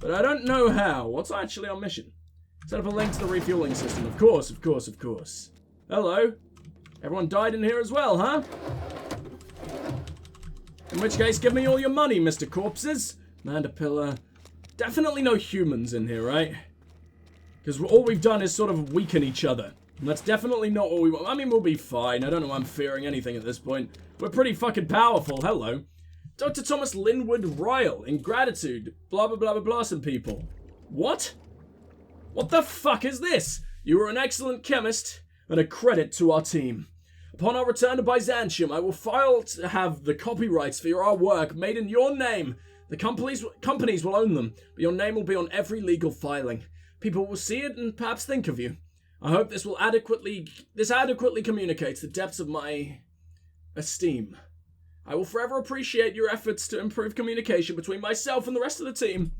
but I don't know how. What's actually our mission? Set up a link to the refueling system. Of course, of course, of course. Hello? Everyone died in here as well, huh? In which case, give me all your money, Mr. Corpses. Mandapilla. Definitely no humans in here, right? Because all we've done is sort of weaken each other. And that's definitely not what we want. I mean, we'll be fine. I don't know why I'm fearing anything at this point. We're pretty fucking powerful. Hello. Dr. Thomas Linwood Ryle. In gratitude. Blah, blah, blah, blah, blah, some people. What? What the fuck is this? You are an excellent chemist and a credit to our team. Upon our return to Byzantium, I will file to have the copyrights for our work made in your name. The companies will own them, but your name will be on every legal filing. People will see it and perhaps think of you. I hope this adequately communicates the depths of my esteem. I will forever appreciate your efforts to improve communication between myself and the rest of the team.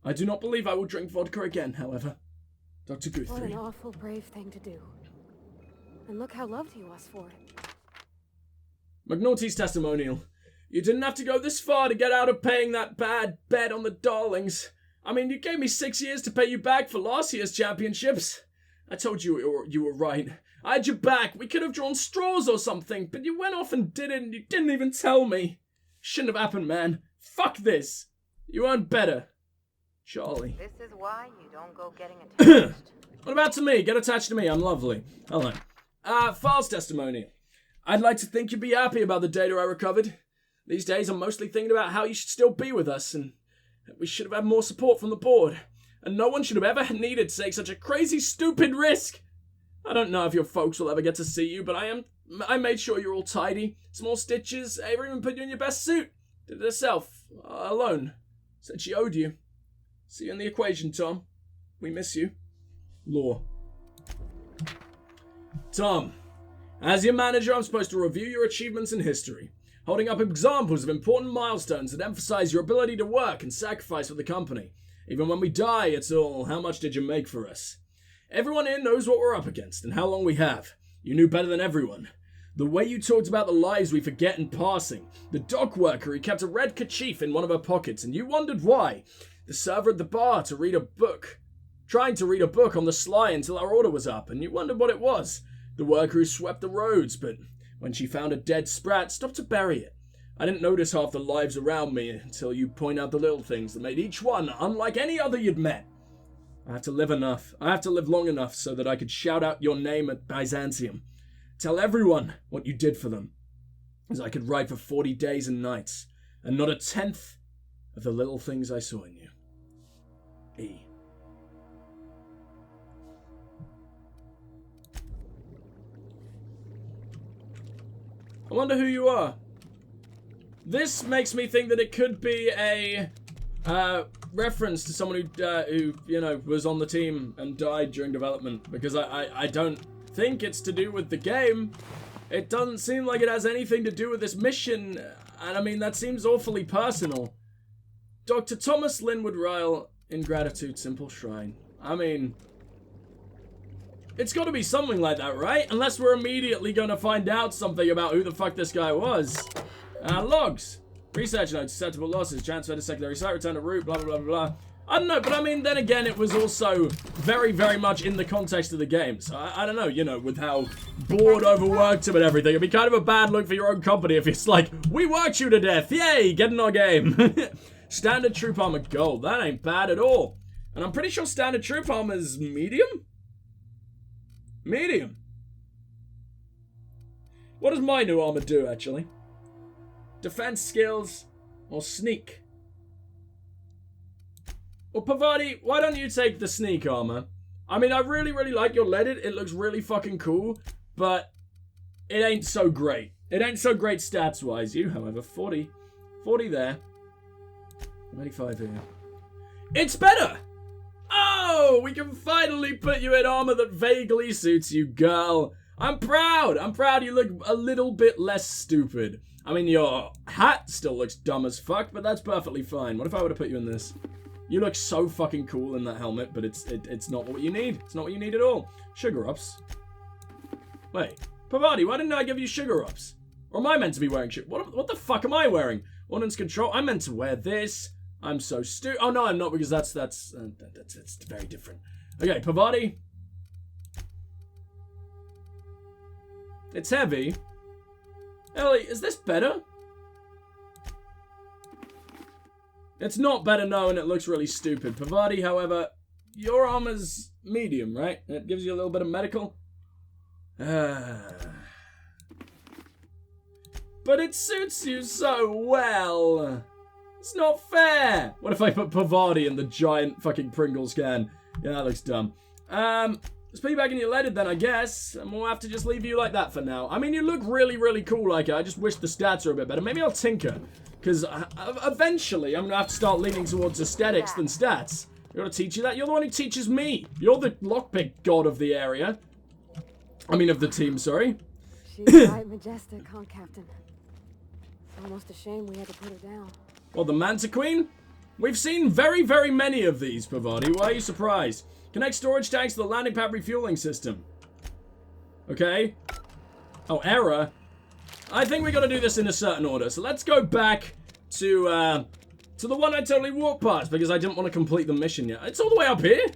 I do not believe I will drink vodka again, however. Dr. Guthrie. What an awful brave thing to do. And look how loved he was for it. McNaughty's testimonial. You didn't have to go this far to get out of paying that bad bet on the Darlings. I mean, you gave me 6 years to pay you back for last year's championships. I told you you were right. I had your back. We could have drawn straws or something, but you went off and did it and you didn't even tell me. Shouldn't have happened, man. Fuck this. You earned better. Charlie. This is why you don't go getting attached. What about to me? Get attached to me. I'm lovely. Hello. Files testimonial. I'd like to think you'd be happy about the data I recovered. These days I'm mostly thinking about how you should still be with us and we should have had more support from the board. And no one should have ever needed to take such a crazy, stupid risk. I don't know if your folks will ever get to see you, but I made sure you're all tidy. Small stitches. Ava even put you in your best suit. Did it herself. Alone. Said she owed you. See you in the equation, Tom. We miss you. Law. Tom. As your manager, I'm supposed to review your achievements in history. Holding up examples of important milestones that emphasize your ability to work and sacrifice for the company. Even when we die, it's all, how much did you make for us? Everyone here knows what we're up against and how long we have. You knew better than everyone. The way you talked about the lives we forget in passing. The dock worker who kept a red kerchief in one of her pockets and you wondered why. The server at the bar trying to read a book on the sly until our order was up and you wondered what it was. The worker who swept the roads, but when she found a dead sprat, stopped to bury it. I didn't notice half the lives around me until you point out the little things that made each one unlike any other you'd met. I have to live long enough so that I could shout out your name at Byzantium. Tell everyone what you did for them. As I could write for 40 days and nights, and not a tenth of the little things I saw in you. E. I wonder who you are. This makes me think that it could be a reference to someone who you know was on the team and died during development, because I don't think it's to do with the game. It doesn't seem like it has anything to do with this mission, and I mean that seems awfully personal. Dr. Thomas Linwood Ryle, in gratitude, simple shrine. I mean, it's got to be something like that, right? Unless we're immediately going to find out something about who the fuck this guy was. Logs. Research notes, susceptible losses, transfer to secondary site, return to route, blah, blah, blah, blah. I don't know, but I mean, then again, it was also very, very much in the context of the game. So I don't know, you know, with how bored, overworked him and everything. It'd be kind of a bad look for your own company if it's like, we worked you to death, yay, get in our game. Standard troop armor gold, that ain't bad at all. And I'm pretty sure standard troop armor is medium? Medium. What does my new armor do, actually? Defense skills or sneak? Well, Pavati, why don't you take the sneak armor? I mean, I really, really like your leaded. It looks really fucking cool, but it ain't so great. It ain't so great stats-wise. You, however, 40 there. 85 here. It's better! Oh, we can finally put you in armor that vaguely suits you, girl. I'm proud. I'm proud you look a little bit less stupid. I mean, your hat still looks dumb as fuck, but that's perfectly fine. What if I were to put you in this? You look so fucking cool in that helmet, but it's not what you need. It's not what you need at all. Sugar ups. Wait, Pavati, why didn't I give you sugar ups? Or am I meant to be wearing sugar? What the fuck am I wearing? Ordnance control. I'm meant to wear this. I'm so oh no, I'm not, because that's very different. Okay, Pavati. It's heavy. Ellie, is this better? It's not better, no, and it looks really stupid. Pavati, however, your armor's medium, right? It gives you a little bit of medical. But it suits you so well. It's not fair. What if I put Pavati in the giant fucking Pringles can? Yeah, that looks dumb. Let's put you back in your leaded then, I guess. And we'll have to just leave you like that for now. I mean, you look really, really cool like it. I just wish the stats are a bit better. Maybe I'll tinker. Because eventually, I'm going to have to start leaning towards aesthetics than stats. You want to teach you that? You're the one who teaches me. You're the lockpick god of the area. I mean, of the team, sorry. She's quite majestic, huh, Captain? It's almost a shame we had to put her down. Well, the Manta Queen? We've seen very, very many of these, Pavati. Why are you surprised? Connect storage tanks to the landing pad refueling system. Okay. Oh, error. I think we got to do this in a certain order. So let's go back to the one I totally walked past because I didn't want to complete the mission yet. It's all the way up here?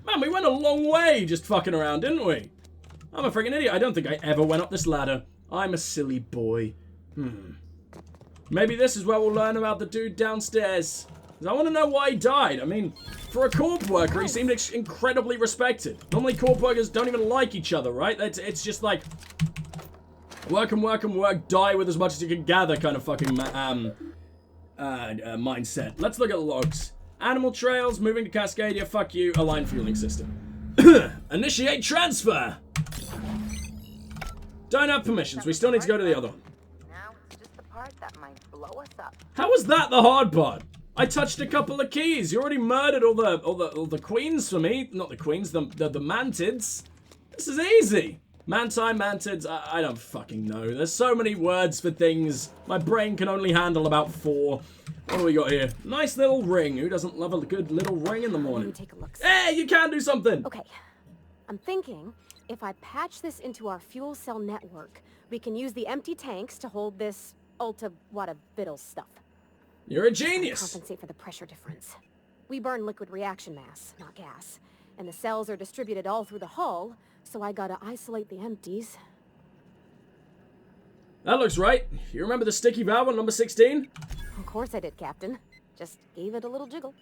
Man, we went a long way just fucking around, didn't we? I'm a freaking idiot. I don't think I ever went up this ladder. I'm a silly boy. Maybe this is where we'll learn about the dude downstairs. I want to know why he died. I mean, for a corp worker, he seemed incredibly respected. Normally, corp workers don't even like each other, right? It's just like, work and work and work, die with as much as you can gather kind of fucking mindset. Let's look at the logs. Animal trails, moving to Cascadia, fuck you, align fueling system. Initiate transfer! Don't have permissions, we still need to go to the other one. Now it's just the part that might blow us up. How was that the hard part? I touched a couple of keys. You already murdered all the queens for me. Not the queens, the mantids. This is easy. Manti, mantids, I don't fucking know. There's so many words for things. My brain can only handle about 4. What do we got here? Nice little ring. Who doesn't love a good little ring in the morning? Let me take a look. Hey, you can do something. Okay. I'm thinking if I patch this into our fuel cell network, we can use the empty tanks to hold this ulta wada biddle stuff. You're a genius. Compensate for the pressure difference. We burn liquid reaction mass, not gas. And the cells are distributed all through the hull, so I gotta isolate the empties. That looks right. You remember the sticky valve on number 16? Of course I did, Captain. Just gave it a little jiggle.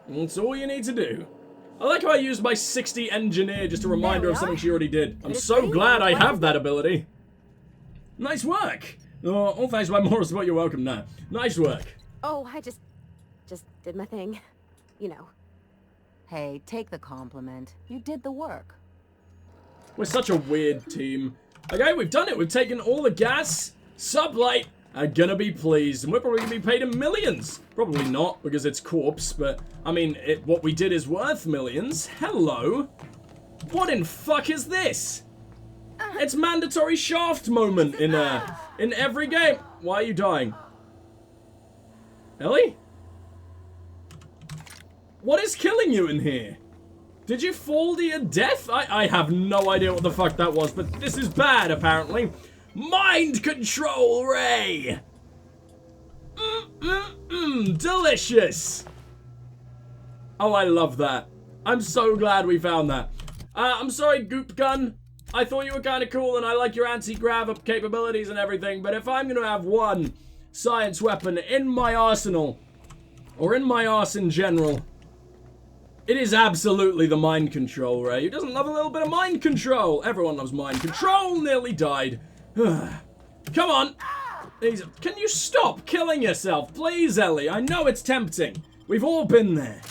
That's all you need to do. I like how I used my 60 engineer just a reminder of something she already did. I'm so glad I have that ability. Nice work. Oh, all thanks to my moral support, you're welcome now. Nice work. Oh, I just did my thing. You know. Hey, take the compliment. You did the work. We're such a weird team. Okay, we've done it. We've taken all the gas. Sublight are gonna be pleased. And we're probably gonna be paid in millions. Probably not, because it's corpse. But, I mean, what we did is worth millions. Hello. What in fuck is this? It's mandatory shaft moment in every game. Why are you dying? Ellie? What is killing you in here? Did you fall to your death? I have no idea what the fuck that was, but this is bad, apparently. Mind control ray! Delicious! Oh, I love that. I'm so glad we found that. I'm sorry, Goop Gun. I thought you were kind of cool and I like your anti-grav capabilities and everything, but if I'm going to have one science weapon in my arsenal, or in my arse in general, it is absolutely the mind control ray. Who doesn't love a little bit of mind control? Everyone loves mind control. Nearly died. Come on. Can you stop killing yourself, please, Ellie? I know it's tempting. We've all been there.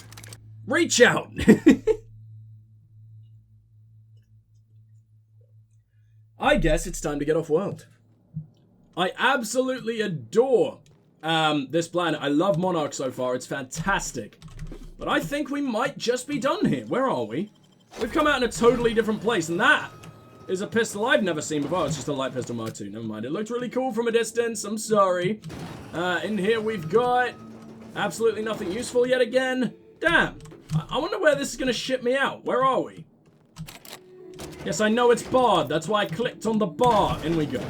Reach out. I guess it's time to get off world. I absolutely adore this planet. I love Monarch so far. It's fantastic. But I think we might just be done here. Where are we? We've come out in a totally different place, and that is a pistol I've never seen before. It's just a light pistol Mark II. Never mind. It looked really cool from a distance. I'm sorry. In here we've got absolutely nothing useful yet again. Damn. I wonder where this is going to ship me out. Where are we? Yes, I know it's barred. That's why I clicked on the bar. In we go.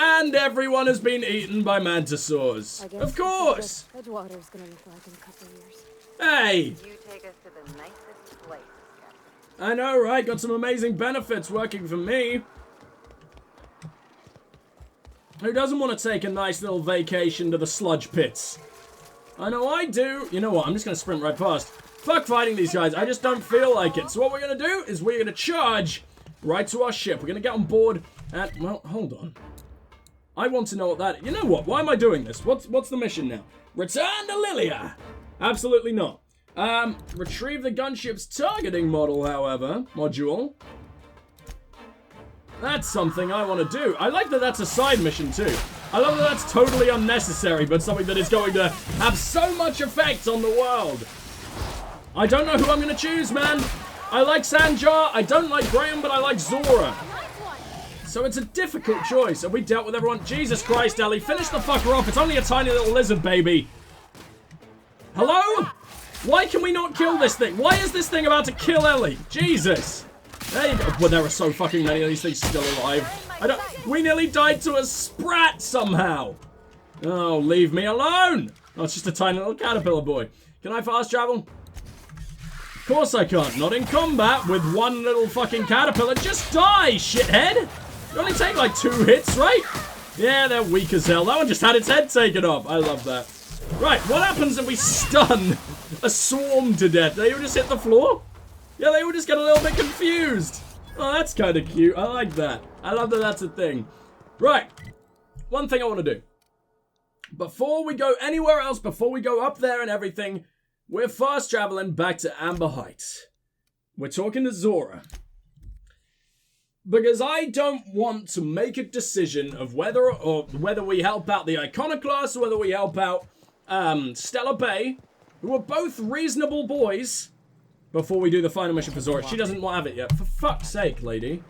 And everyone has been eaten by mantisaurs. Of course! Edgewater's gonna look like in a couple of years. Hey! You take us to the nicest place, Captain. I know, right? Got some amazing benefits working for me. Who doesn't want to take a nice little vacation to the sludge pits? I know I do. You know what? I'm just going to sprint right past. Fuck fighting these guys. I just don't feel like it. So what we're going to do is we're going to charge right to our ship. We're going to get on board and... Well, hold on. I want to know what that... You know what? Why am I doing this? What's the mission now? Return to Lilia. Absolutely not. Retrieve the gunship's targeting model, however. Module. That's something I want to do. I like that that's a side mission, too. I love that that's totally unnecessary, but something that is going to have so much effect on the world. I don't know who I'm going to choose, man. I like Sanjar. I don't like Graham, but I like Zora. So it's a difficult choice. Have we dealt with everyone? Jesus Christ, Ellie. Finish the fucker off. It's only a tiny little lizard baby. Hello? Why can we not kill this thing? Why is this thing about to kill Ellie? Jesus. There you go. Well, there are so fucking many of these things still alive. We nearly died to a sprat somehow. Oh, leave me alone. Oh, it's just a tiny little caterpillar boy. Can I fast travel? Of course I can't. Not in combat with one little fucking caterpillar. Just die, shithead. You only take like 2 hits, right? Yeah, they're weak as hell. That one just had its head taken off. I love that. Right, what happens if we stun a swarm to death? They would just hit the floor? Yeah, they would just get a little bit confused. Oh, that's kind of cute. I like that. I love that that's a thing. Right. One thing I want to do. Before we go anywhere else, before we go up there and everything, we're fast traveling back to Amber Heights. We're talking to Zora. Because I don't want to make a decision of whether we help out the Iconoclasts or whether we help out Stella Bay, who are both reasonable boys, before we do the final mission for Zora. She doesn't have it yet. For fuck's sake, lady.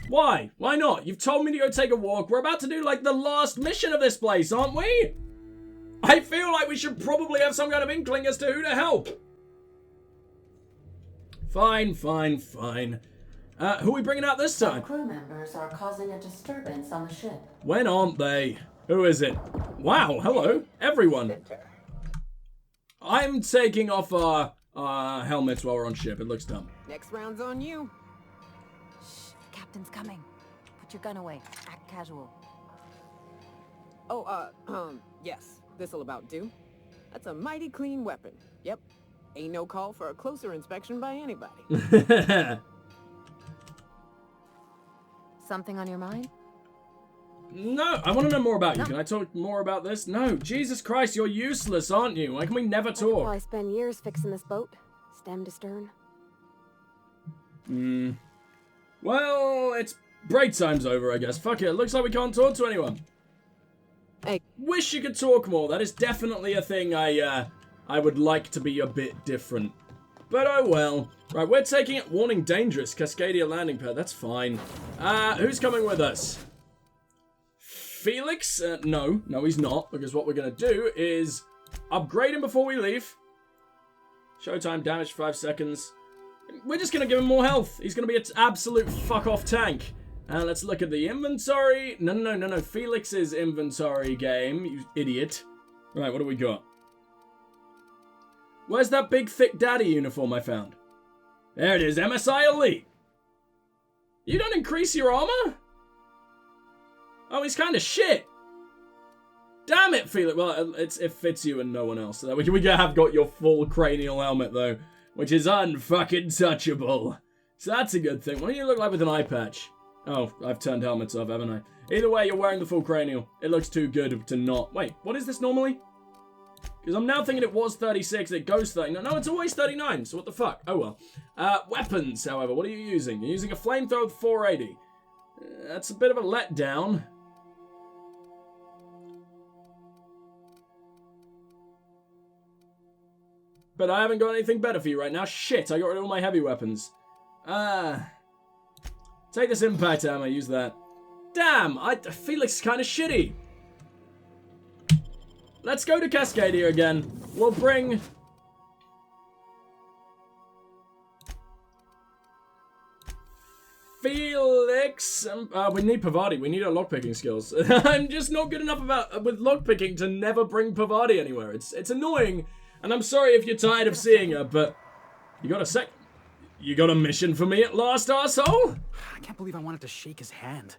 Why? Why not? You've told me to go take a walk. We're about to do, like, the last mission of this place, aren't we? I feel like we should probably have some kind of inkling as to who to help. Fine, fine, fine. Who are we bringing out this time? Crew members are causing a disturbance on the ship. When aren't they? Who is it? Wow, hello, everyone. I'm taking off our helmets while we're on ship. It looks dumb. Next round's on you. Shh, Captain's coming. Put your gun away. Act casual. Oh, yes. This'll about do. That's a mighty clean weapon. Yep. Ain't no call for a closer inspection by anybody. Something on your mind? No, I want to know more about you. Can I talk more about this? No, Jesus Christ, you're useless, aren't you? Why can we never I could talk? probably spend years fixing this boat, stem to stern. Well, it's break time's over, I guess. Fuck it, it looks like we can't talk to anyone. Hey. Wish you could talk more. That is definitely a thing I would like to be a bit different. But oh well. Right, we're taking it. Warning, dangerous. Cascadia landing pad. That's fine. Who's coming with us? Felix? No, he's not. Because what we're going to do is upgrade him before we leave. Showtime, damage 5 seconds. We're just going to give him more health. He's going to be an absolute fuck-off tank. Let's look at the inventory. No. Felix's inventory game, you idiot. Right, what do we got? Where's that big, thick daddy uniform I found? There it is, MSI Elite. You don't increase your armor? Oh, he's kind of shit. Damn it, Felix. Well, it fits you and no one else. So we have got your full cranial helmet, though, which is unfucking touchable. So that's a good thing. What do you look like with an eye patch? Oh, I've turned helmets off, haven't I? Either way, you're wearing the full cranial. It looks too good to not. Wait, what is this normally? Because I'm now thinking it was 36, it goes 39. No, it's always 39, so what the fuck? Oh well. Weapons, however, what are you using? You're using a flamethrower with 480. That's a bit of a letdown. But I haven't got anything better for you right now. Shit, I got rid of all my heavy weapons. Take this impact hammer, use that. Damn, Felix is kind of shitty. Let's go to Cascadia again. We'll bring... Felix... Felix. We need Pavati. We need our lockpicking skills. I'm just not good enough with lockpicking to never bring Pavati anywhere. It's annoying, and I'm sorry if you're tired of seeing her, but you got a mission for me at last, arsehole? I can't believe I wanted to shake his hand.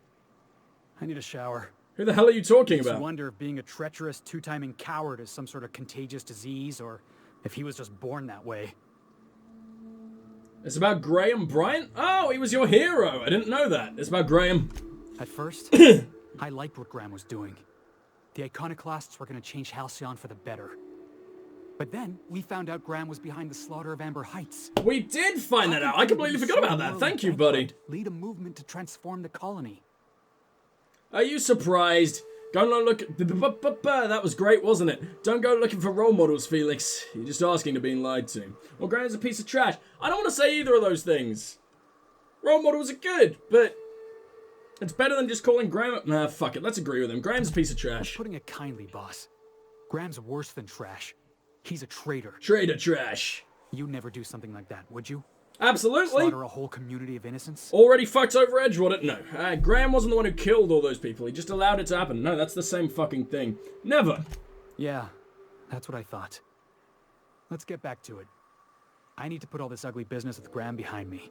I need a shower. Who the hell are you talking I about? wonder if being a treacherous, two-timing coward is some sort of contagious disease, or if he was just born that way. It's about Graham Bryant? Oh, he was your hero. I didn't know that. It's about Graham. At first, I liked what Graham was doing. The iconoclasts were going to change Halcyon for the better. But then, we found out Graham was behind the slaughter of Amber Heights. We did find that out. I completely forgot about that. Thank you, buddy. Lead a movement to transform the colony. Are you surprised? Go look. That was great, wasn't it? Don't go looking for role models, Felix. You're just asking to being lied to. Well, Graham's a piece of trash. I don't want to say either of those things. Role models are good, but it's better than just calling Graham. Nah, fuck it. Let's agree with him. Graham's a piece of trash. Putting it kindly, boss. Graham's worse than trash. He's a traitor. Traitor trash. You'd never do something like that, would you? Absolutely. Slaughter a whole community of innocents? Already fucked over Edgewater? No. Graham wasn't the one who killed all those people. He just allowed it to happen. No, that's the same fucking thing. Never. Yeah, that's what I thought. Let's get back to it. I need to put all this ugly business with Graham behind me.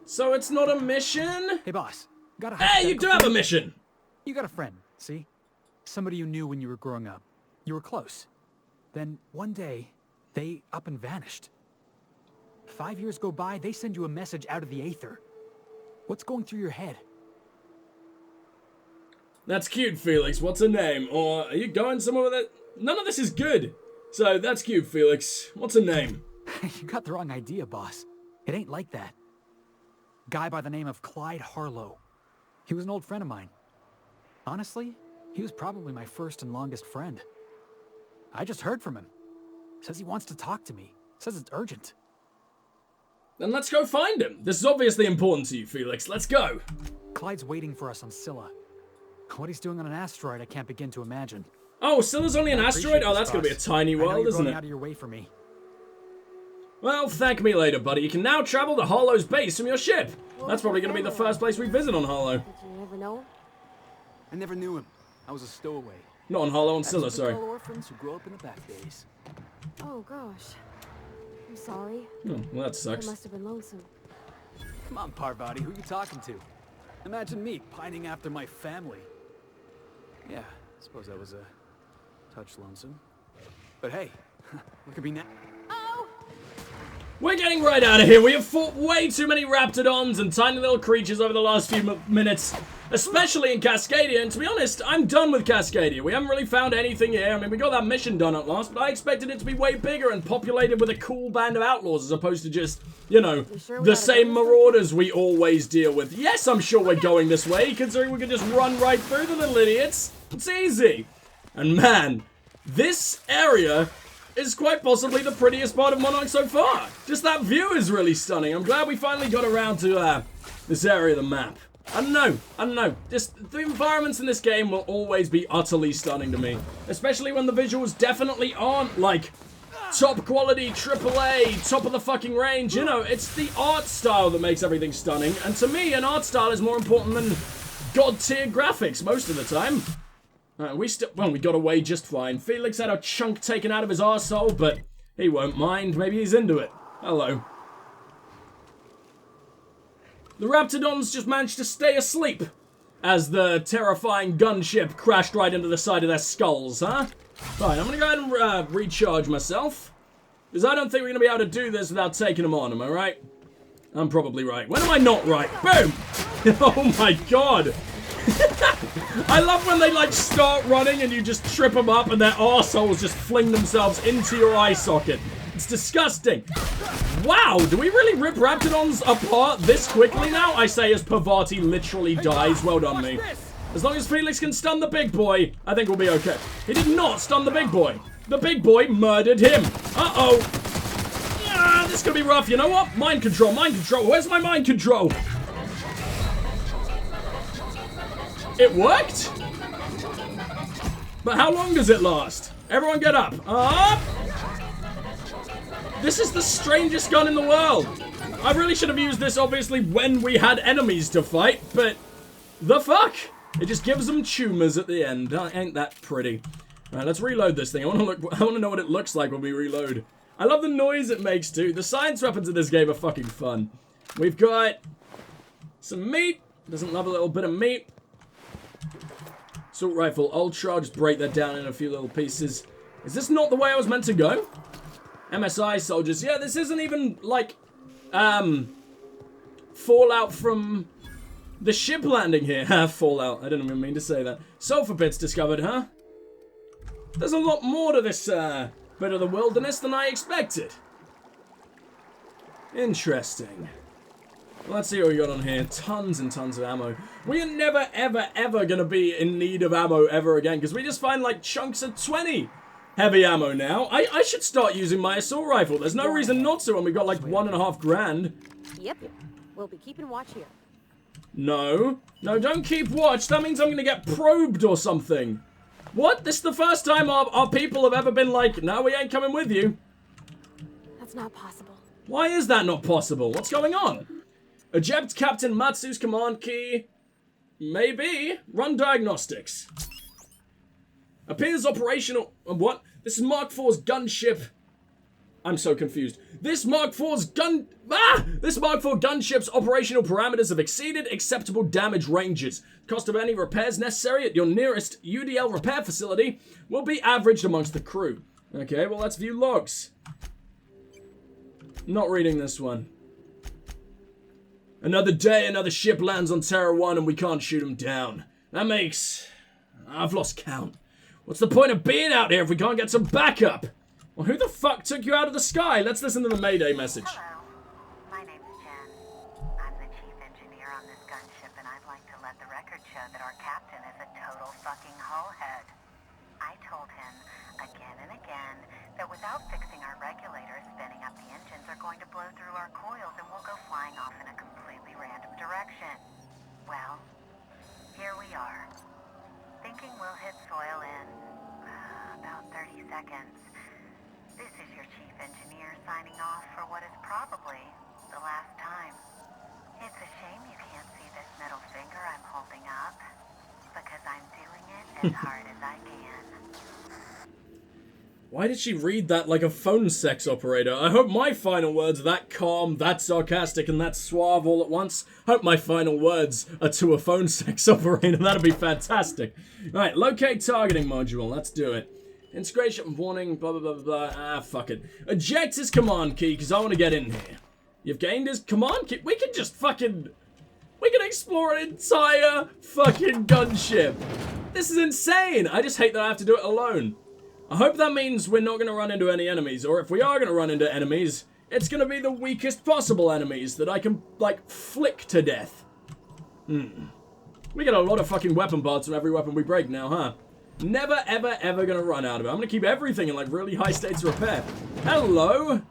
So it's not a mission? Hey, boss. Got a Hey, you do have a mission! You got a friend, see? Somebody you knew when you were growing up. You were close. Then, one day, they up and vanished. 5 years go by, they send you a message out of the aether. What's going through your head? That's cute, Felix. What's her name? Or are you going somewhere with it? None of this is good. So that's cute, Felix. What's her name? You got the wrong idea, boss. It ain't like that. Guy by the name of Clyde Harlow. He was an old friend of mine. Honestly, he was probably my first and longest friend. I just heard from him. Says he wants to talk to me. Says it's urgent. Then let's go find him. This is obviously important to you, Felix. Let's go. Clyde's waiting for us on Scylla. What he's doing on an asteroid, I can't begin to imagine. Oh, Scylla's only an asteroid? Oh, that's going to be a tiny world, isn't it? Out of your way for me. Well, thank me later, buddy. You can now travel to Hollow's base from your ship. That's probably going to be the first place we visit on Hollow. Did you never know? I never knew him. I was a stowaway. Not on Hollow, on Scylla, sorry. Orphans who grow up in the back days. Oh gosh. I'm sorry. Oh, well, that It sucks. must have been lonesome. Come on, Parvati, who you talking to? Imagine me pining after my family. Yeah, I suppose that was a touch lonesome. But hey, look at me now. We're getting right out of here. We have fought way too many raptidons and tiny little creatures over the last few minutes, especially in Cascadia, and to be honest, I'm done with Cascadia. We haven't really found anything here. I mean, we got that mission done at last, but I expected it to be way bigger and populated with a cool band of outlaws as opposed to just, you know, the same marauders we always deal with. Yes, I'm sure we're going this way, considering we can just run right through the little idiots. It's easy. And man, this area is quite possibly the prettiest part of Monarch so far. Just that view is really stunning. I'm glad we finally got around to this area of the map. I don't know. Just the environments in this game will always be utterly stunning to me. Especially when the visuals definitely aren't like top quality, AAA, top of the fucking range. You know, it's the art style that makes everything stunning. And to me, an art style is more important than god tier graphics most of the time. We got away just fine. Felix had a chunk taken out of his arsehole, but he won't mind. Maybe he's into it. Hello. The Raptidons just managed to stay asleep as the terrifying gunship crashed right into the side of their skulls, huh? Fine, I'm gonna go ahead and recharge myself, because I don't think we're gonna be able to do this without taking them on, am I right? I'm probably right. When am I not right? Boom! Oh my god! I love when they like start running and you just trip them up and their arseholes just fling themselves into your eye socket. It's disgusting. Wow, do we really rip Raptidons apart this quickly now? I say as Parvati literally dies. Well done, me. As long as Felix can stun the big boy, I think we'll be okay. He did not stun the big boy. The big boy murdered him. Uh-oh. Yeah, this could be rough. You know what? Mind control, mind control. Where's my mind control? It worked? But how long does it last? Everyone get up. Up! This is the strangest gun in the world. I really should have used this, obviously, when we had enemies to fight, but the fuck? It just gives them tumors at the end. Ain't that pretty? Alright, let's reload this thing. I want to know what it looks like when we reload. I love the noise it makes, too. The science weapons in this game are fucking fun. We've got some meat. Doesn't love a little bit of meat. Assault rifle, ultra. I'll just break that down in a few little pieces. Is this not the way I was meant to go? MSI soldiers. Yeah, this isn't even, like, fallout from the ship landing here. Fallout. I didn't even mean to say that. Sulfur pits discovered, huh? There's a lot more to this, bit of the wilderness than I expected. Interesting. Let's see what we got on here. Tons and tons of ammo. We are never, ever, ever gonna be in need of ammo ever again, because we just find, like, chunks of 20 heavy ammo now. I should start using my assault rifle. There's no reason not to when we got, like, 1.5 grand. Yep. We'll be keeping watch here. No. No, don't keep watch. That means I'm gonna get probed or something. What? This is the first time our people have ever been like, no, we ain't coming with you. That's not possible. Why is that not possible? What's going on? Eject Captain Matsu's command key. Maybe. Run diagnostics. Appears operational. What? This is Mark IV's gunship. I'm so confused. This Mark IV's This Mark IV gunship's operational parameters have exceeded acceptable damage ranges. Cost of any repairs necessary at your nearest UDL repair facility will be averaged amongst the crew. Okay, well, let's view logs. Not reading this one. Another day, another ship lands on Terra 1 and we can't shoot them down. That makes... I've lost count. What's the point of being out here if we can't get some backup? Well, who the fuck took you out of the sky? Let's listen to the Mayday message. Hello, my name's Jen. I'm the chief engineer on this gunship, and I'd like to let the record show that our captain is a total fucking hullhead. I told him again and again that without fixing our regulators, spinning up the engines are going to blow through our coils and we'll go flying off in a completely random direction. Well, here we are. Thinking we'll hit soil in about 30 seconds. This is your chief engineer signing off for what is probably the last time. It's a shame you can't see this middle finger I'm holding up, because I'm doing it as hard as I can. Why did she read that like a phone sex operator? I hope my final words are that calm, that sarcastic, and that suave all at once. Hope my final words are to a phone sex operator. That'd be fantastic. Alright, locate targeting module. Let's do it. Integration warning, blah, blah, blah, blah, blah. Fuck it. Eject his command key, because I want to get in here. You've gained his command key? We can just fucking... We can explore an entire fucking gunship. This is insane. I just hate that I have to do it alone. I hope that means we're not going to run into any enemies, or if we are going to run into enemies, it's going to be the weakest possible enemies that I can, like, flick to death. We get a lot of fucking weapon parts from every weapon we break now, huh? Never, ever, ever gonna run out of it. I'm gonna keep everything in, like, really high states of repair. Hello?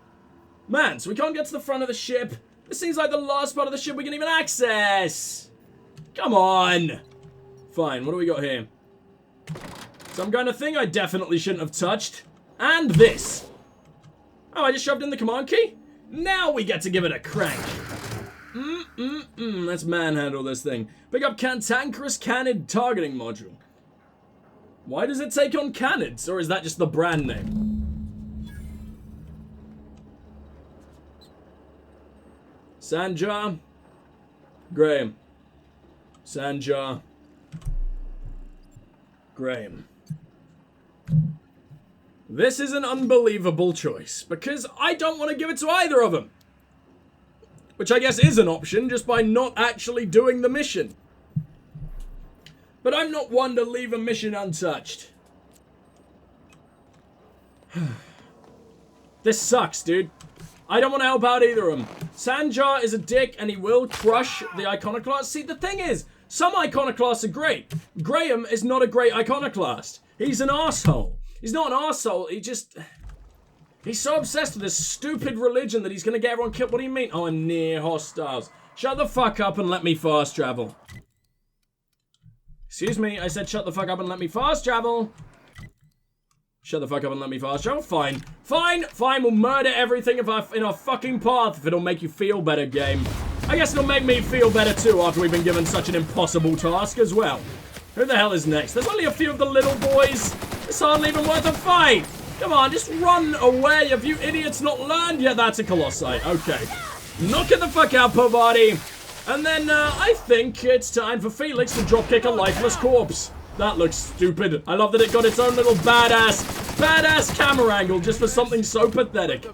Man, so we can't get to the front of the ship. This seems like the last part of the ship we can even access. Come on. Fine, what do we got here? Some kind of thing I definitely shouldn't have touched. And this. Oh, I just shoved in the command key? Now we get to give it a crank. Let's manhandle this thing. Pick up Cantankerous Canid targeting module. Why does it take on canids, or is that just the brand name? Sandjar. Graham. Sandjar. Graham. This is an unbelievable choice, because I don't want to give it to either of them. Which I guess is an option, just by not actually doing the mission. But I'm not one to leave a mission untouched. This sucks, dude. I don't want to help out either of them. Sandjar is a dick, and he will crush the iconoclast. See, the thing is, some iconoclasts are great. Graham is not a great iconoclast. He's an arsehole. He's not an arsehole, he's so obsessed with this stupid religion that he's gonna get everyone killed. What do you mean? Oh, I'm near hostiles. Shut the fuck up and let me fast travel. Excuse me, I said shut the fuck up and let me fast travel. Shut the fuck up and let me fast travel. Fine. Fine. Fine. We'll murder everything in our fucking path if it'll make you feel better, game. I guess it'll make me feel better too after we've been given such an impossible task as well. Who the hell is next? There's only a few of the little boys. It's hardly even worth a fight. Come on, just run away. Have you idiots not learned yet? That's a Colossi. Okay. Knock it the fuck out, poor body. And then I think it's time for Felix to dropkick a lifeless corpse. That looks stupid. I love that it got its own little badass camera angle just for something so pathetic.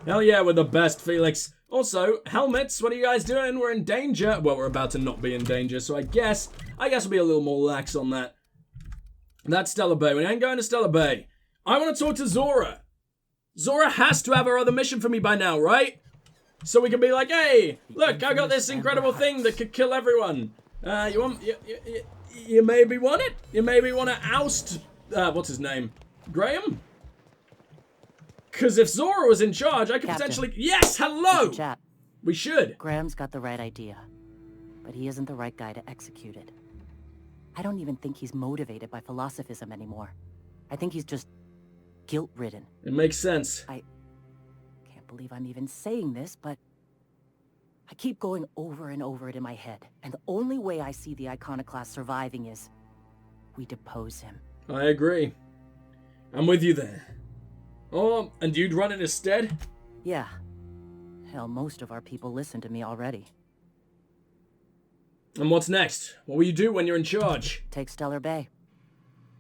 Hell yeah, we're the best, Felix. Also, helmets, what are you guys doing? We're in danger. Well, we're about to not be in danger, so I guess we'll be a little more lax on that. That's Stellar Bay. We ain't going to Stellar Bay. I want to talk to Zora. Zora has to have her other mission for me by now, right? So we can be like, hey, look, I got this incredible thing that could kill everyone. You maybe want it? You maybe want to oust, what's his name? Graham? Because if Zora was in charge, I could Captain. potentially... Yes, hello! Chat. We should. Graham's got the right idea, but he isn't the right guy to execute it. I don't even think he's motivated by philosophism anymore. I think he's just guilt-ridden. It makes sense. I can't believe I'm even saying this, but I keep going over and over it in my head, and the only way I see the Iconoclast surviving is we depose him. I agree. I'm with you there. Oh, and you'd run in his stead? Yeah. Hell, most of our people listen to me already. And what's next? What will you do when you're in charge? Take Stellar Bay.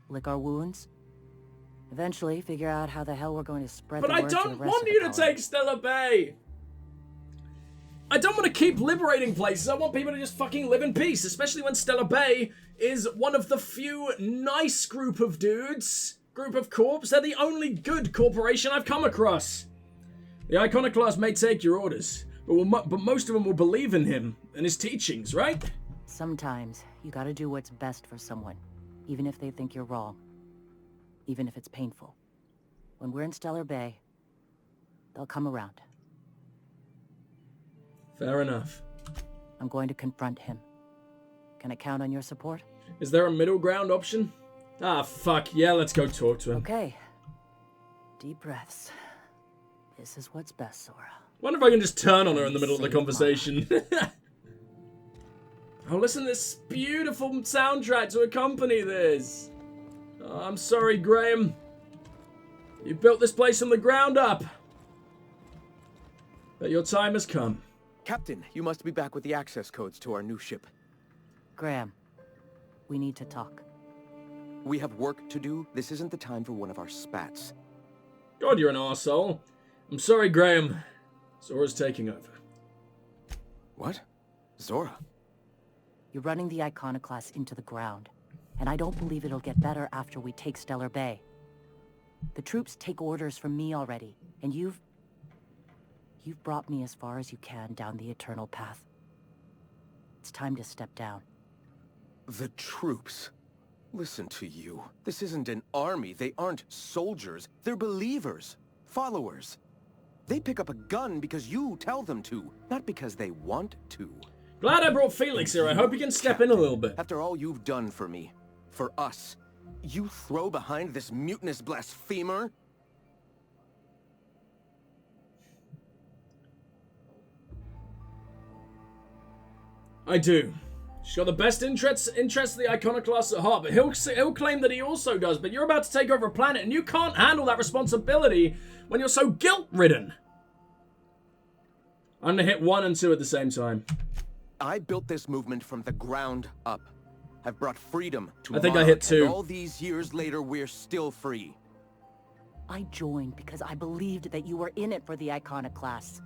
Lick our wounds. Eventually, figure out how the hell we're going to spread But the I word to the don't rest want of the you to colony. take Stellar Bay! I don't want to keep liberating places. I want people to just fucking live in peace, especially when Stellar Bay is one of the few nice group of dudes. Group of corps. They're the only good corporation I've come across. The Iconoclast may take your orders, but most of them will believe in him and his teachings, right? Sometimes, you gotta do what's best for someone, even if they think you're wrong. Even if it's painful. When we're in Stellar Bay, they'll come around. Fair enough. I'm going to confront him. Can I count on your support? Is there a middle ground option? Ah, fuck. Yeah, let's go talk to him. Okay. Deep breaths. This is what's best, Sora. Wonder if I can just turn on her in the middle of the conversation. Oh, listen to this beautiful soundtrack to accompany this. Oh, I'm sorry, Graham. You built this place from the ground up. But your time has come. Captain, you must be back with the access codes to our new ship. Graham, we need to talk. We have work to do. This isn't the time for one of our spats. God, you're an arsehole. I'm sorry, Graham. Zora's taking over. What? Zora? You're running the Iconoclast into the ground, and I don't believe it'll get better after we take Stellar Bay. The troops take orders from me already, and you've brought me as far as you can down the eternal path. It's time to step down. The troops? Listen to you. This isn't an army. They aren't soldiers. They're believers. Followers. They pick up a gun because you tell them to, not because they want to. Glad I brought Felix here. I hope he can step in a little bit. After all you've done for me, for us, you throw behind this mutinous blasphemer? I do. She's got the best interests of the Iconoclast at heart, but he'll claim that he also does. But you're about to take over a planet, and you can't handle that responsibility when you're so guilt-ridden. I'm gonna hit 1 and 2 at the same time. I built this movement from the ground up. I've brought freedom to I think I Monarch, hit 2. And all these years later, we're still free. I joined because I believed that you were in it for the Iconoclasts.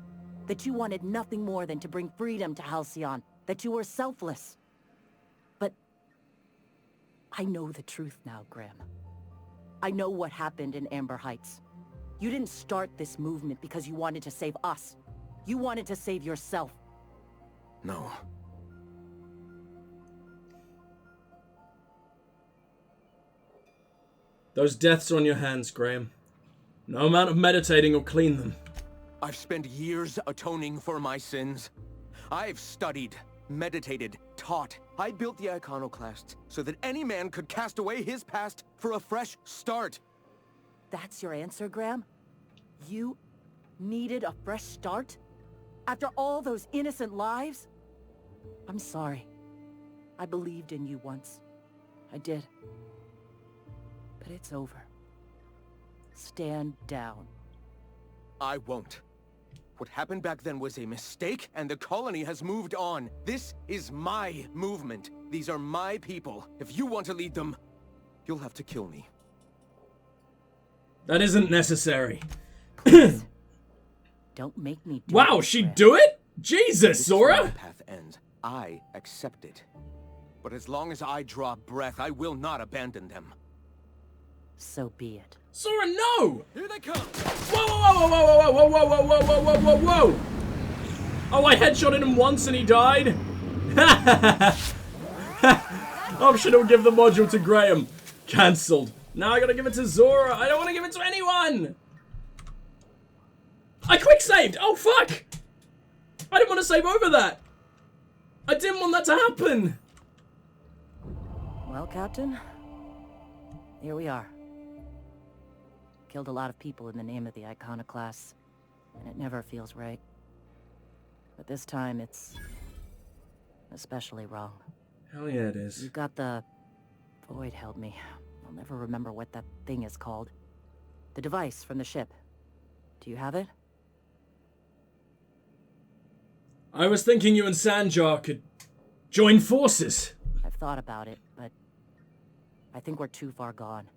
That you wanted nothing more than to bring freedom to Halcyon. That you were selfless. But I know the truth now, Graham. I know what happened in Amber Heights. You didn't start this movement because you wanted to save us. You wanted to save yourself. No. Those deaths are on your hands, Graham. No amount of meditating will clean them. I've spent years atoning for my sins. I've studied, meditated, taught. I built the Iconoclast so that any man could cast away his past for a fresh start. That's your answer, Graham? You needed a fresh start? After all those innocent lives? I'm sorry. I believed in you once. I did. But it's over. Stand down. I won't. What happened back then was a mistake, and the colony has moved on. This is my movement. These are my people. If you want to lead them, you'll have to kill me. That isn't necessary. Don't make me do Wow, it, she'd Graham. do it? Jesus, This is where Sora! my path ends. I accept it. But as long as I draw breath, I will not abandon them. So be it. Sora, no! Here they come! Whoa, whoa, whoa, whoa, whoa, whoa, whoa, whoa, whoa, whoa, whoa, whoa! Oh, I headshotted him once and he died? Oh, should have given the module to Graham. Cancelled. Now I gotta give it to Zora. I don't want to give it to anyone! I quick saved! Oh, fuck! I didn't want to save over that! I didn't want that to happen! Well, Captain, here we are. Killed a lot of people in the name of the Iconoclasts, and it never feels right. But this time, it's especially wrong. Hell yeah, it is. You got the... Void held me. I'll never remember what that thing is called. The device from the ship. Do you have it? I was thinking you and Sanjar could join forces. I've thought about it, but I think we're too far gone.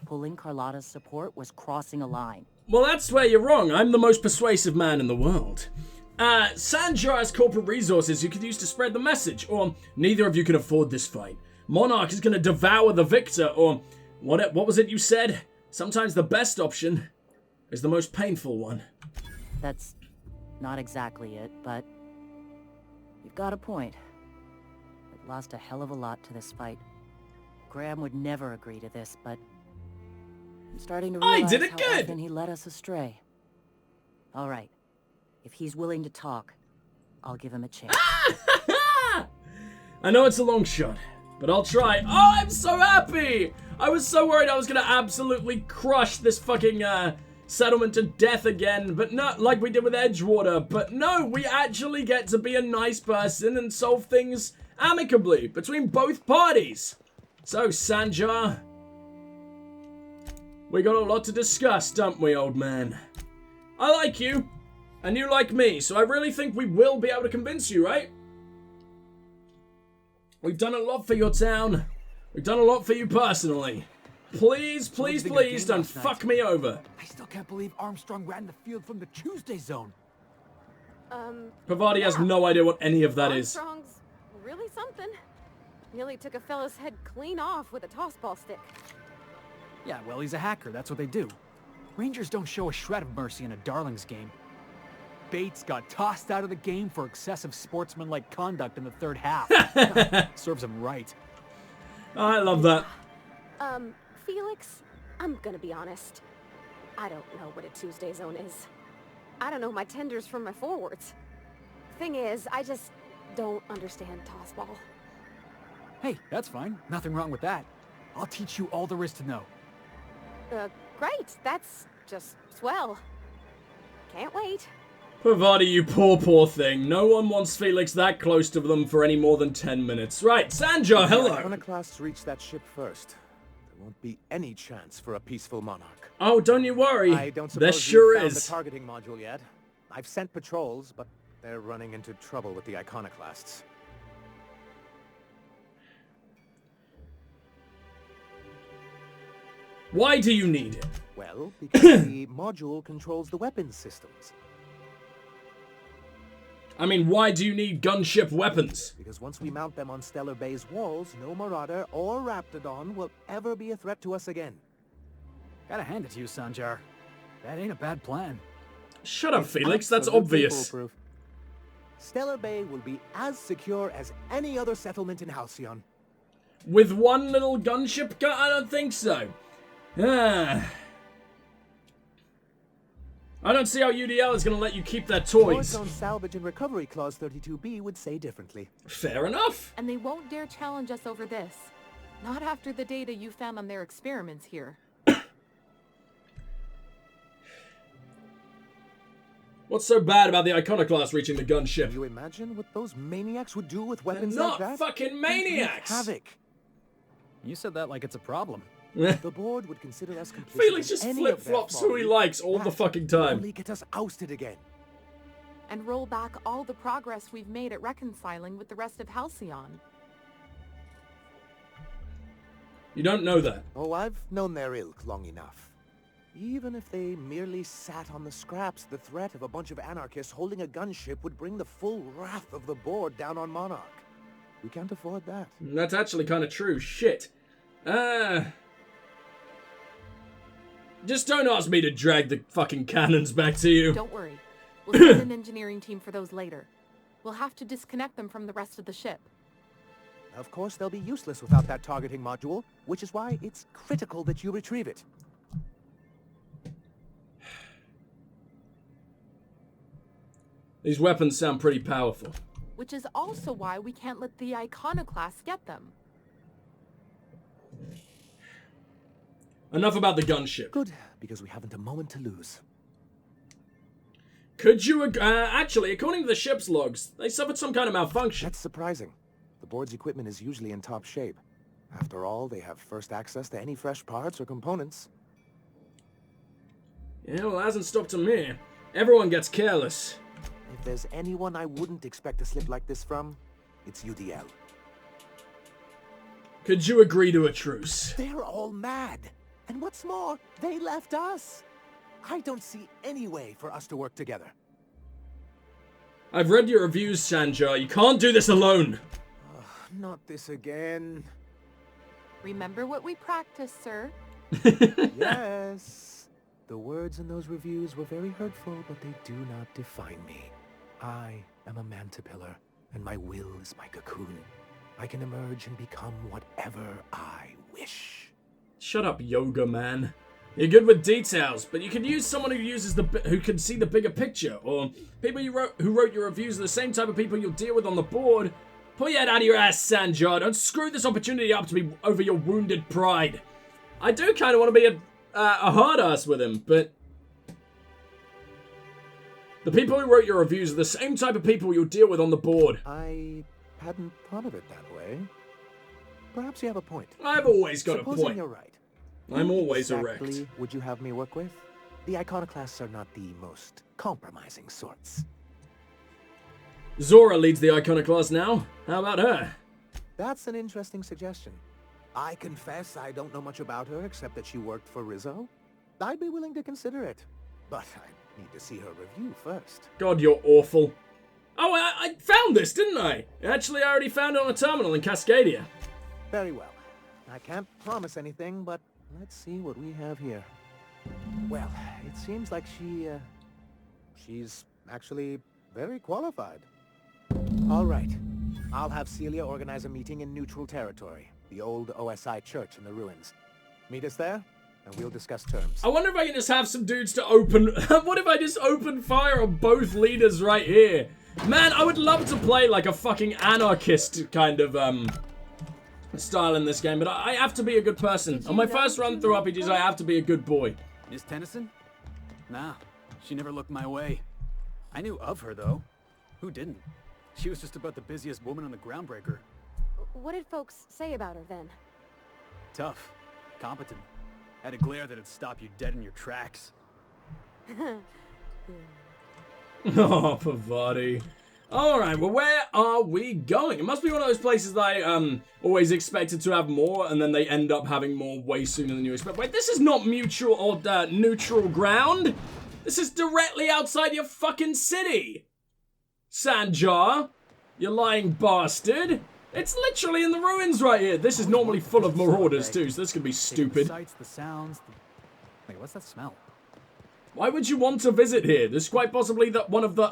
Pulling Carlotta's support was crossing a line. Well, that's where you're wrong. I'm the most persuasive man in the world. Sanjar has corporate resources you could use to spread the message, or neither of you can afford this fight. Monarch is going to devour the victor, or what was it you said? Sometimes the best option is the most painful one. That's not exactly it, but you've got a point. We've lost a hell of a lot to this fight. Graham would never agree to this, but I'm starting to realize did it how good. often he led us astray. All right, if he's willing to talk, I'll give him a chance. I know it's a long shot, but I'll try. Oh, I'm so happy! I was so worried I was gonna absolutely crush this fucking, settlement to death again, but not like we did with Edgewater. But no, we actually get to be a nice person and solve things amicably between both parties. So, Sanjar, we got a lot to discuss, don't we, old man? I like you, and you like me, so I really think we will be able to convince you, right? We've done a lot for your town. We've done a lot for you personally. Please, please, please don't fuck me over. I still can't believe Armstrong ran the field from the Tuesday zone. Pavati has no idea what any of that is. Armstrong's really something. Nearly took a fella's head clean off with a tossball stick. Yeah, well, he's a hacker. That's what they do. Rangers don't show a shred of mercy in a Darlings game. Bates got tossed out of the game for excessive sportsmanlike conduct in the third half. Serves him right. I love that. Felix, I'm gonna be honest. I don't know what a Tuesday zone is. I don't know my tenders from my forwards. Thing is, I just don't understand tossball. Hey, that's fine. Nothing wrong with that. I'll teach you all there is to know. Great. That's just swell. Can't wait. Pavati, you poor thing. No one wants Felix that close to them for any more than 10 minutes. Right, Sanjar, hello. Iconoclasts reach that ship first. There won't be any chance for a peaceful monarch. Oh, don't you worry. I don't There suppose sure you've found is. the targeting module yet. I've sent patrols, but they're running into trouble with the Iconoclasts. Why do you need it? Well, because the module controls the weapons systems. I mean, why do you need gunship weapons? Because once we mount them on Stellar Bay's walls, no Marauder or Raptidon will ever be a threat to us again. Gotta hand it to you, Sanjar. That ain't a bad plan. Shut up, It's Felix. That's absolutely obvious. foolproof. Stellar Bay will be as secure as any other settlement in Halcyon. With one little gunship gun? I don't think so. I don't see how UDL is going to let you keep their toys. Warzone Salvage and Recovery Clause 32B would say differently. Fair enough. And they won't dare challenge us over this. Not after the data you found on their experiments here. What's so bad about the Iconoclast reaching the gunship? Can you imagine what those maniacs would do with weapons They're like that? not fucking maniacs! Havoc. You said that like it's a problem. The board would consider us complicit. Felix just in any of their flip-flops who he folly. likes all the That fucking would time. Only get us ousted again. And roll back all the progress we've made at reconciling with the rest of Halcyon. You don't know that. Oh, I've known their ilk long enough. Even if they merely sat on the scraps, the threat of a bunch of anarchists holding a gunship would bring the full wrath of the board down on Monarch. We can't afford that. That's actually kind of true. Shit. Just don't ask me to drag the fucking cannons back to you. Don't worry. We'll send an engineering team for those later. We'll have to disconnect them from the rest of the ship. Of course, they'll be useless without that targeting module, which is why it's critical that you retrieve it. These weapons sound pretty powerful. Which is also why we can't let the Iconoclast get them. Enough about the gunship. Good, because we haven't a moment to lose. Could you, actually, according to the ship's logs, they suffered some kind of malfunction. That's surprising. The board's equipment is usually in top shape. After all, they have first access to any fresh parts or components. Yeah, well, it hasn't stopped to me. Everyone gets careless. If there's anyone I wouldn't expect a slip like this from, it's UDL. Could you agree to a truce? They're all mad. And what's more, they left us. I don't see any way for us to work together. I've read your reviews, Sanjar. You can't do this alone. Not this again. Remember what we practiced, sir. Yes. The words in those reviews were very hurtful, but they do not define me. I am a mantipillar, and my will is my cocoon. I can emerge and become whatever I wish. Shut up, yoga man. You're good with details, but you could use someone who can see the bigger picture, or people who wrote your reviews are the same type of people you'll deal with on the board. Pull your head out of your ass, Sanjar. Don't screw this opportunity up to be over your wounded pride. I do kind of want to be a hard ass with him, but the people who wrote your reviews are the same type of people you'll deal with on the board. I hadn't thought of it that way. Perhaps you have a point. I've always got Supposing a point. You're right. I'm always exactly erect. Would you have me work with? The Iconoclasts are not the most compromising sorts. Zora leads the Iconoclast now. How about her? That's an interesting suggestion. I confess I don't know much about her except that she worked for Rizzo. I'd be willing to consider it, but I need to see her review first. God, you're awful. Oh, I found this, didn't I? Actually, I already found it on a terminal in Cascadia. Very well. I can't promise anything, but let's see what we have here. Well, it seems like she's actually very qualified. All right. I'll have Celia organize a meeting in neutral territory, the old OSI church in the ruins. Meet us there, and we'll discuss terms. I wonder if I can just have some dudes to open... What if I just open fire on both leaders right here? Man, I would love to play like a fucking anarchist kind of, style in this game, but I have to be a good person. On my first run through RPGs, I have to be a good boy. Miss Tennyson? Nah, she never looked my way. I knew of her, though. Who didn't? She was just about the busiest woman on the Groundbreaker. What did folks say about her then? Tough. Competent. Had a glare that'd stop you dead in your tracks. Oh, Pavati. Alright, well, where are we going? It must be one of those places that I always expected to have more, and then they end up having more way sooner than you expect. Wait, this is not mutual or neutral ground. This is directly outside your fucking city. Sanjar, you lying bastard. It's literally in the ruins right here. This is normally full of marauders too, so this could be stupid. The sights, the sounds. Wait, what's that smell? Why would you want to visit here? This is quite possibly one of the...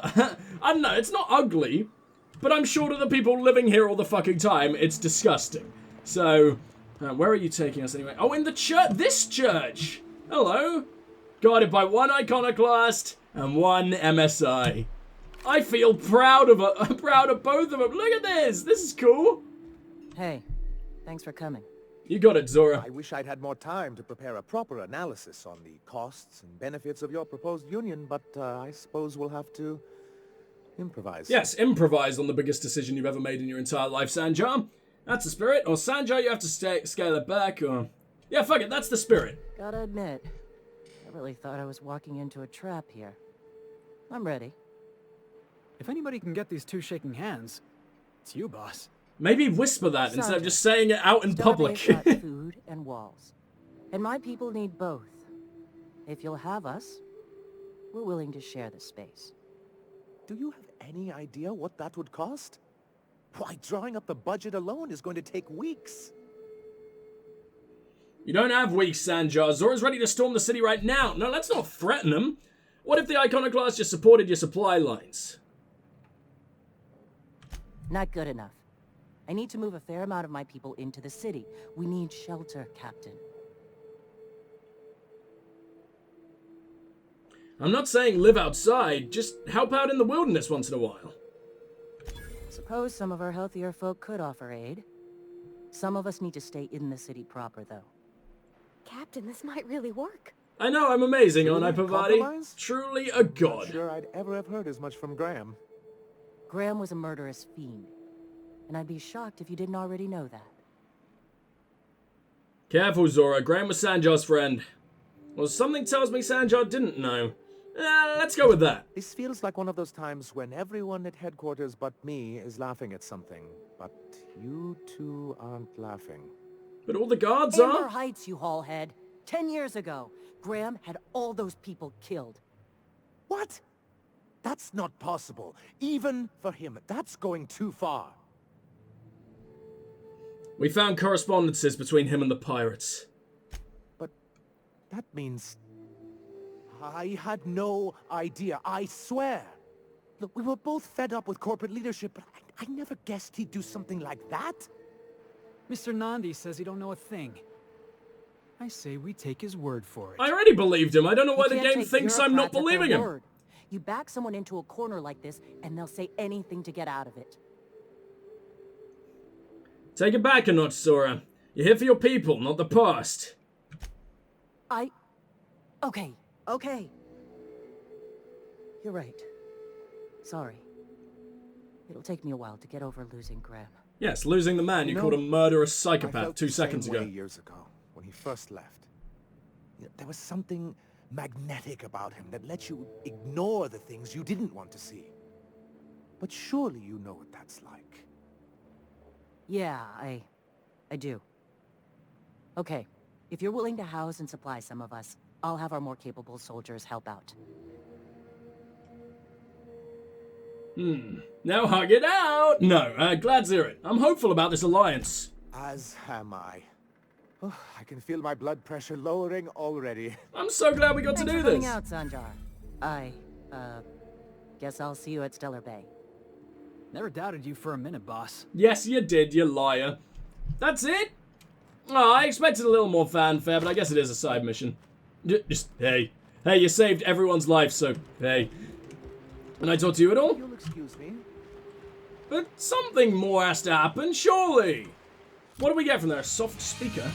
I don't know, it's not ugly, but I'm sure to the people living here all the fucking time, it's disgusting. So, where are you taking us anyway? Oh, in the church! This church! Hello! Guarded by one iconoclast and one MSI. I feel proud of proud of both of them. Look at this! This is cool! Hey, thanks for coming. You got it, Zora. I wish I'd had more time to prepare a proper analysis on the costs and benefits of your proposed union, but I suppose we'll have to improvise. Yes, improvise on the biggest decision you've ever made in your entire life, Sanjar. That's the spirit. Or Sanjar, you have to scale it back, or... Yeah, fuck it, that's the spirit. Gotta admit, I really thought I was walking into a trap here. I'm ready. If anybody can get these two shaking hands, it's you, boss. Maybe whisper that instead of just saying it out in public. Starbase got food and walls. And my people need both. If you'll have us, we're willing to share the space. Do you have any idea what that would cost? Why, drawing up the budget alone is going to take weeks. You don't have weeks, Sanjar. Zora's ready to storm the city right now. No, let's not threaten him. What if the Iconoclast just supported your supply lines? Not good enough. I need to move a fair amount of my people into the city. We need shelter, Captain. I'm not saying live outside, just help out in the wilderness once in a while. Suppose some of our healthier folk could offer aid. Some of us need to stay in the city proper, though. Captain, this might really work. I know, I'm amazing, aren't I, Pavati? Compromise? Truly a god. Not sure I'd ever have heard as much from Graham. Graham was a murderous fiend. And I'd be shocked if you didn't already know that. Careful, Zora. Graham was Sanjar's friend. Well, something tells me Sanjar didn't know. Let's go with that. This feels like one of those times when everyone at headquarters but me is laughing at something. But you two aren't laughing. But all the guards Amber are. Heights, you haulhead. 10 years ago, Graham had all those people killed. What? That's not possible. Even for him, that's going too far. We found correspondences between him and the pirates. But that means... I had no idea, I swear. Look, we were both fed up with corporate leadership, but I never guessed he'd do something like that. Mr. Nandi says he don't know a thing. I say we take his word for it. I already believed him. I don't know why You the can't game take thinks I'm not bureaucrats at their believing him. word. You back someone into a corner like this, and they'll say anything to get out of it. Take it back a notch, Sora. You're here for your people, not the past. Okay. You're right. Sorry. It'll take me a while to get over losing Graham. Yes, losing the man you called a murderous psychopath 2 seconds ago. Years ago, when he first left. There was something magnetic about him that let you ignore the things you didn't want to see. But surely you know what that's like. Yeah, I do. Okay, if you're willing to house and supply some of us, I'll have our more capable soldiers help out. Now hug it out! No, glad to hear it. I'm hopeful about this alliance. As am I. Oh, I can feel my blood pressure lowering already. I'm so glad we got Thanks to do for this. coming out, Sanjar. I guess I'll see you at Stellar Bay. Never doubted you for a minute, boss. Yes, you did, you liar. That's it? Oh, I expected a little more fanfare, but I guess it is a side mission. Just, hey, you saved everyone's life, so, hey. Can I talk to you at all? You'll excuse me. But something more has to happen, surely. What do we get from there? A soft speaker?